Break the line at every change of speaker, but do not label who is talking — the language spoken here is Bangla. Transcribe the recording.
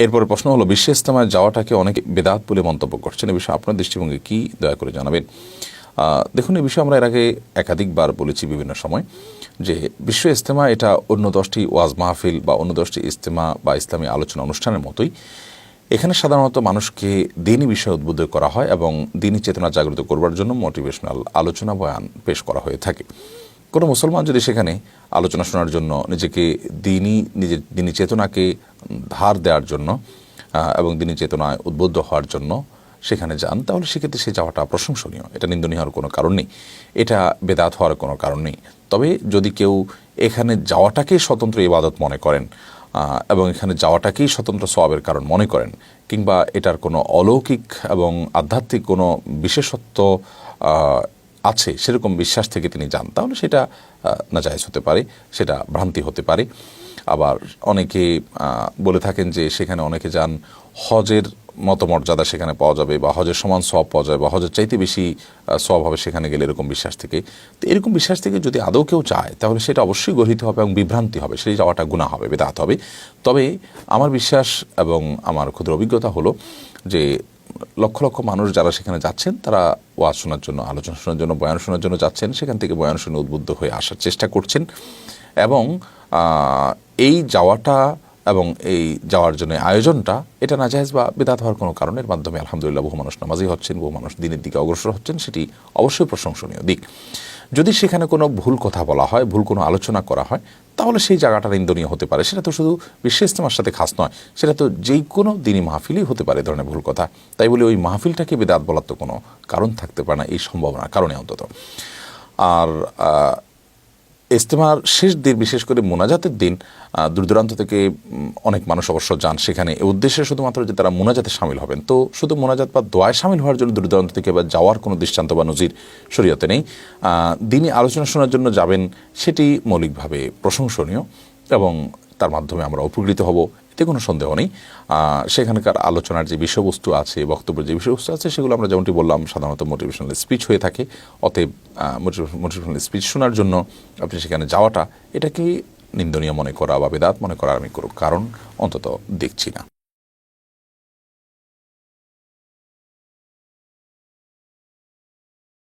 এরপরে প্রশ্ন হলো, বিশ্ব ইজতেমায় যাওয়াটাকে অনেকে বেদাত বলে মন্তব্য করছেন, এ বিষয়ে আপনার দৃষ্টিভঙ্গি কি, দয়া করে জানাবেন। দেখুন, এই বিষয়ে আমরা এর আগে একাধিকবার বলেছি বিভিন্ন সময় যে বিশ্ব ইজতেমা এটা অন্য 10টি ওয়াজ মাহফিল বা অন্য 10টি ইজতেমা বা ইসলামী আলোচনা অনুষ্ঠানের মতোই। এখানে সাধারণত মানুষকে দিনী বিষয়ে উদ্বুদ্ধ করা হয় এবং দিনী চেতনা জাগ্রত করবার জন্য মোটিভেশনাল আলোচনা বয়ান পেশ করা হয়ে থাকে। কোনো মুসলমান যদি সেখানে আলোচনা শোনার জন্য নিজের দিনী চেতনাকে ধার দেওয়ার জন্য এবং দিনী চেতনায় উদ্বুদ্ধ হওয়ার জন্য সেখানে যান, তাহলে সেক্ষেত্রে সে যাওয়াটা প্রশংসনীয়। এটা নিন্দনীয় হওয়ার কোনো কারণ নেই, এটা বেদাত হওয়ার কোনো কারণ নেই। তবে যদি কেউ এখানে যাওয়াটাকেই স্বতন্ত্র ইবাদত মনে করেন এবং এখানে যাওয়াটাকেই স্বতন্ত্র সওয়াবের কারণ মনে করেন, কিংবা এটার কোনো অলৌকিক এবং আধ্যাত্মিক কোনো বিশেষত্ব আছে সেরকম বিশ্বাস থেকে তিনি যান, তাহলে সেটা নাজায়েজ হতে পারে, সেটা ভ্রান্তি হতে পারে। আবার অনেকে বলে থাকেন যে সেখানে অনেকে যান হজের মতো মর্যাদা সেখানে পাওয়া যাবে বা হজের সমান সওয়াব পাওয়া যাবে বা হজের চাইতে বেশি সওয়াব হবে সেখানে গেলে, এরকম বিশ্বাস থেকে। তো এরকম বিশ্বাস থেকে যদি আদৌ কেউ চায় তাহলে সেটা অবশ্যই গর্হিত হবে এবং বিভ্রান্তি হবে, সেই যাওয়াটা গুনাহ হবে, বেদাত হবে। তবে আমার বিশ্বাস এবং আমার ক্ষুদ্র অভিজ্ঞতা হলো যে লক্ষ লক্ষ মানুষ যারা সেখানে যাচ্ছেন তারা ওয়াজ শোনার জন্য, আলোচনা শোনার জন্য, বয়ান শোনার জন্য যাচ্ছেন, সেখান থেকে বয়ান শুনে উদ্বুদ্ধ হয়ে আসার চেষ্টা করছেন। এবং এই যাওয়াটা এবং এই যাওয়ার জন্য আয়োজনটা এটা নাজায়েজ বা বেদাত হওয়ার কোনো কারণের মাধ্যমে আলহামদুলিল্লাহ বহু মানুষ নামাজি হচ্ছেন, বহু মানুষ দিনের দিকে অগ্রসর হচ্ছেন, সেটি অবশ্যই প্রশংসনীয় দিক। যদি সেখানে কোনো ভুল কথা বলা হয়, ভুল কোনো আলোচনা করা হয়, তাহলে সেই জায়গাটা নিন্দনীয় হতে পারে। সেটা তো শুধু বিশ্ব ইজতেমার সাথে খাস নয়, সেটা তো যেই কোনো দিনই মাহফিলই হতে পারে ধরনের ভুল কথা। তাই বলে ওই মাহফিলটাকে বেদাত বলার তো কোনো কারণ থাকতে পারে না, এই সম্ভাবনার কারণে অন্তত। আর ইজতেমার শেষ দিন, বিশেষ করে মোনাজাতের দিন, দূর দূরান্ত থেকে অনেক মানুষ অবশ্য যান সেখানে এই উদ্দেশ্যে শুধুমাত্র যে তারা মোনাজাতে শামিল হবেন। তো শুধু মোনাজাত বা দোয়ায় শামিল হওয়ার জন্য দূর দূরান্ত থেকে বা যাওয়ার কোনো দৃষ্টান্ত বা নজির শরীয়তে নেই। দিনই আলোচনা শোনার জন্য যাবেন, সেটি মৌলিকভাবে প্রশংসনীয় এবং তার মাধ্যমে আমরা উপকৃত হব, এতে কোনো সন্দেহ নেই। সেখানকার আলোচনার যে বিষয়বস্তু আছে, বক্তব্যের যে বিষয়বস্তু আছে, সেগুলো আমরা যেমনটি বললাম সাধারণত মোটিভেশনাল স্পিচ হয়ে থাকে। অতএব মোটিভেশনাল স্পিচ শোনার জন্য আপনি সেখানে যাওয়াটা, এটাকে নিন্দনীয় মনে করা বা বেদাত মনে করা আমি কোনো কারণ অন্তত দেখছি না।